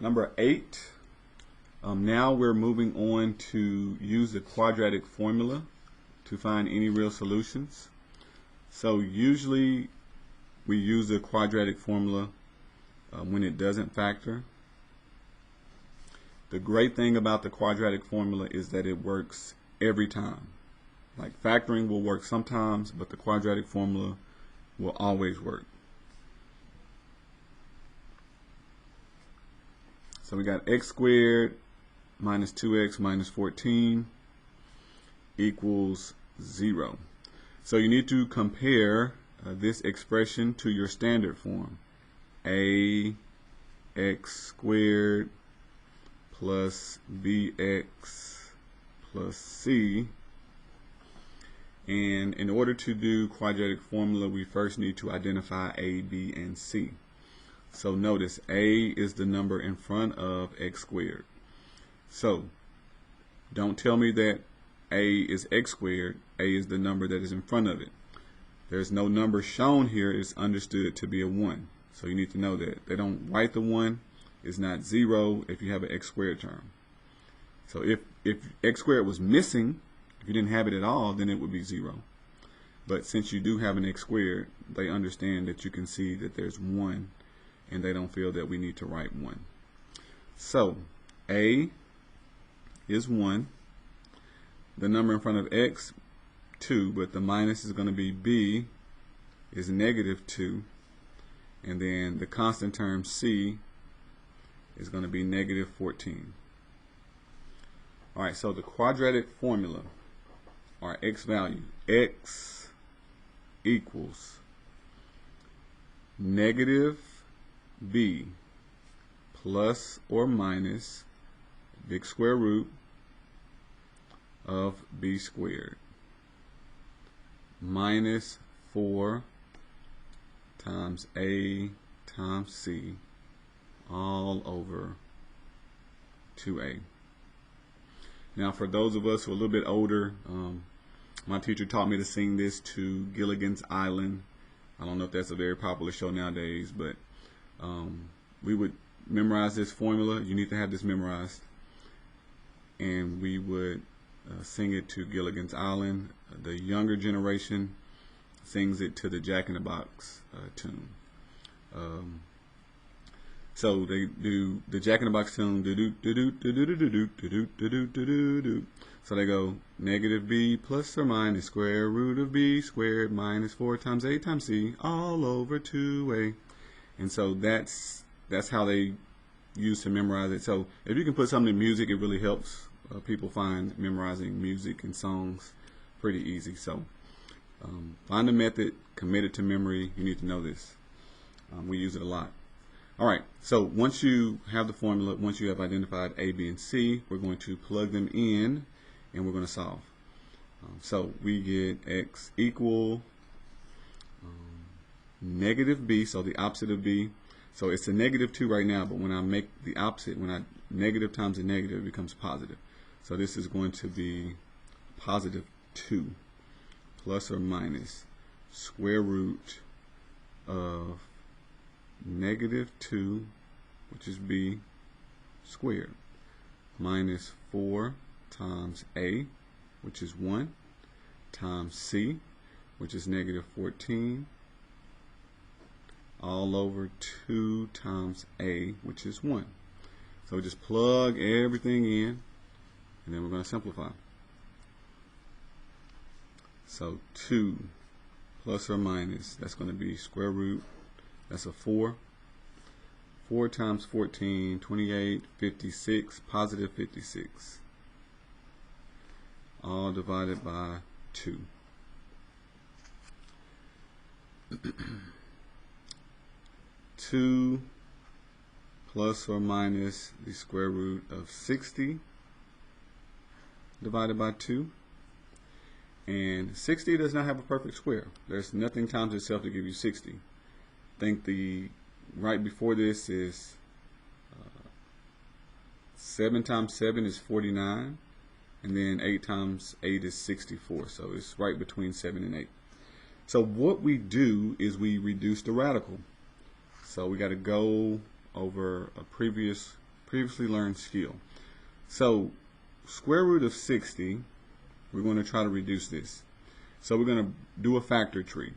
Number 8. Now we're moving on to use the quadratic formula to find any real solutions. So usually we use the quadratic formula when it doesn't factor. The great thing about the quadratic formula is that it works every time. Like factoring will work sometimes, but the quadratic formula will always work. So we got x squared minus 2x minus 14 equals 0. So you need to compare this expression to your standard form. A x squared plus bx plus c. And in order to do quadratic formula, we first need to identify a, b, and c. So notice a is the number in front of x squared. So don't tell me that a is x squared. A is the number that is in front of it. There's no number shown here. It's understood to be a 1. So you need to know that. They don't write the 1. It's not 0 if you have an x squared term. So if x squared was missing, if you didn't have it at all, then it would be 0. But since you do have an x squared, they understand that you can see that there's 1, and they don't feel that we need to write 1. So a is 1. The number in front of x, 2, but the minus is going to be b is negative 2. And then the constant term c is going to be negative 14. Alright, so the quadratic formula, our x value, x equals negative b plus or minus big square root of b squared minus 4 times a times c all over 2a. Now for those of us who are a little bit older, my teacher taught me to sing this to Gilligan's Island. I don't know if that's a very popular show nowadays, but we would memorize this formula. You need to have this memorized. And we would sing it to Gilligan's Island. The younger generation sings it to the Jack in the Box tune. So they do the Jack in the Box tune. So they go negative b plus or minus square root of b squared minus 4 times a times c all over 2a. And so that's how they use to memorize it. So if you can put something in music, it really helps. People find memorizing music and songs pretty easy. So find a method, commit it to memory. You need to know this. We use it a lot. Alright, so once you have the formula, once you have identified a, b, and c, we're going to plug them in and we're going to solve. So we get x equal negative b, so the opposite of b. So it's a negative 2 right now, but when I make the opposite, when I negative times a negative, it becomes positive. So this is going to be positive 2 plus or minus square root of negative 2, which is b squared, minus 4 times a, which is 1, times c, which is negative 14, all over 2 times a, which is 1. So we just plug everything in, and then we're going to simplify. So 2 plus or minus, that's going to be square root, that's a 4. 4 times 14, 28, 56, positive 56. All divided by 2. 2 plus or minus the square root of 60 divided by 2. And 60 does not have a perfect square. There's nothing times itself to give you 60. Think the right before this is 7 times 7 is 49, and then 8 times 8 is 64. So it's right between 7 and 8. So what we do is we reduce the radical. So we got to go over a previous previously learned skill. So square root of 60, we're going to try to reduce this. So we're going to do a factor tree.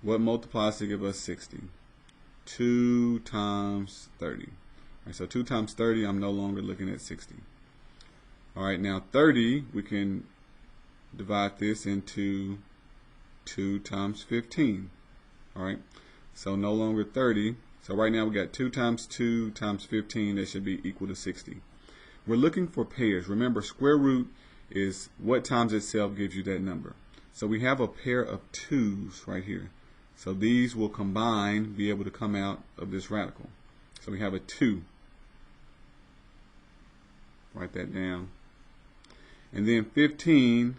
What multiplies to give us 60? 2 times 30. All right, so 2 times 30, I'm no longer looking at 60. All right, now 30, we can divide this into 2 times 15. All right, so no longer 30. So right now we got 2 times 2 times 15. That should be equal to 60. We're looking for pairs. Remember, square root is what times itself gives you that number. So we have a pair of 2's right here. So these will combine, be able to come out of this radical. So we have a 2. Write that down. And then 15,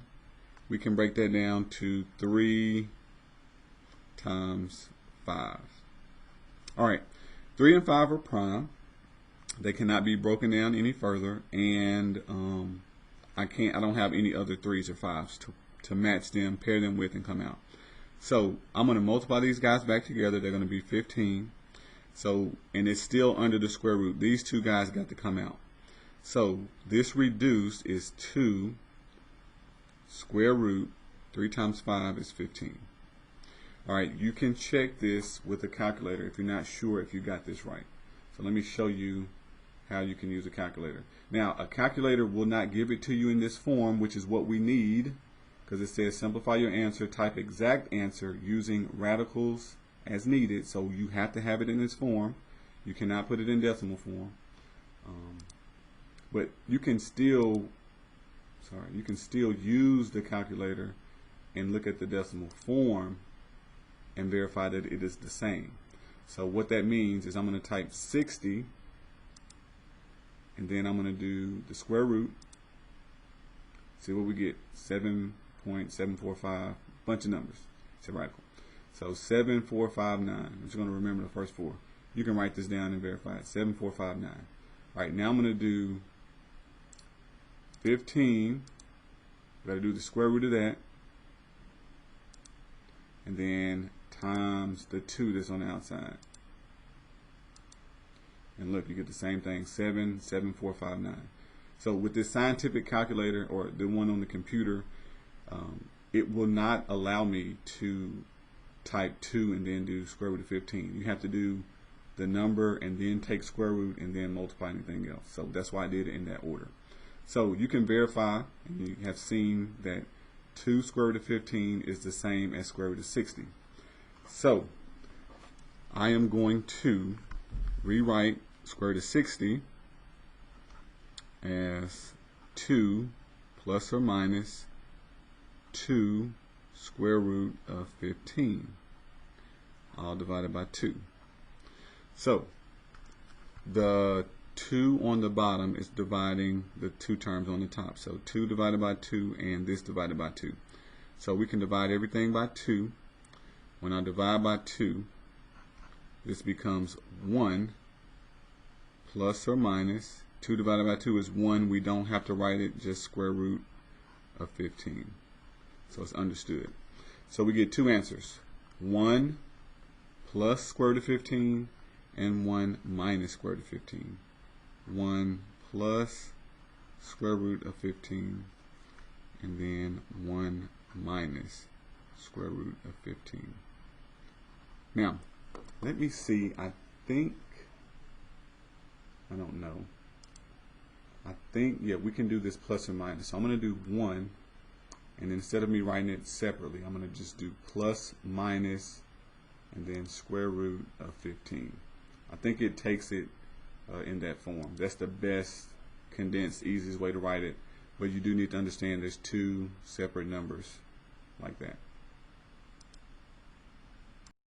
we can break that down to 3 times 5. All right, 3 and 5 are prime. They cannot be broken down any further, and I don't have any other 3's or 5's to match them, pair them with, and come out. So I'm going to multiply these guys back together. They're going to be 15. So, and it's still under the square root. These two guys got to come out. So this reduced is 2 square root 3 times 5 is 15. All right, you can check this with a calculator if you're not sure if you got this right. So let me show you how you can use a calculator. Now, a calculator will not give it to you in this form, which is what we need, because it says simplify your answer, type exact answer using radicals as needed. So you have to have it in this form. You cannot put it in decimal form. But you can still use the calculator and look at the decimal form and verify that it is the same. So what that means is I'm going to type 60, and then I'm going to do the square root. See what we get, 7.745, bunch of numbers. It's a radical. So 7459. I'm just going to remember the first 4. You can write this down and verify it. 7459. All right, now I'm going to do 15. Got to do the square root of that, and then times the 2 that's on the outside. And look, you get the same thing, 77459. So with this scientific calculator, or the one on the computer, it will not allow me to type 2 and then do square root of 15. You have to do the number and then take square root and then multiply anything else. So that's why I did it in that order. So you can verify, and you have seen that 2 square root of 15 is the same as square root of 60. So I am going to rewrite square root of 60 as 2 plus or minus 2 square root of 15, all divided by 2. So the 2 on the bottom is dividing the 2 terms on the top. So 2 divided by 2 and this divided by 2. So we can divide everything by 2. When I divide by 2, this becomes 1 plus or minus 2 divided by 2 is 1. We don't have to write it, just square root of 15. So it's understood. So we get 2 answers. 1 plus square root of 15 and 1 minus square root of 15. 1 plus square root of 15 and then 1 minus square root of 15. Now, let me see. I don't know. I think, yeah, we can do this plus or minus. So I'm going to do 1, and instead of me writing it separately, I'm going to just do plus, minus, and then square root of 15. I think it takes it in that form. That's the best, condensed, easiest way to write it. But you do need to understand there's 2 separate numbers like that.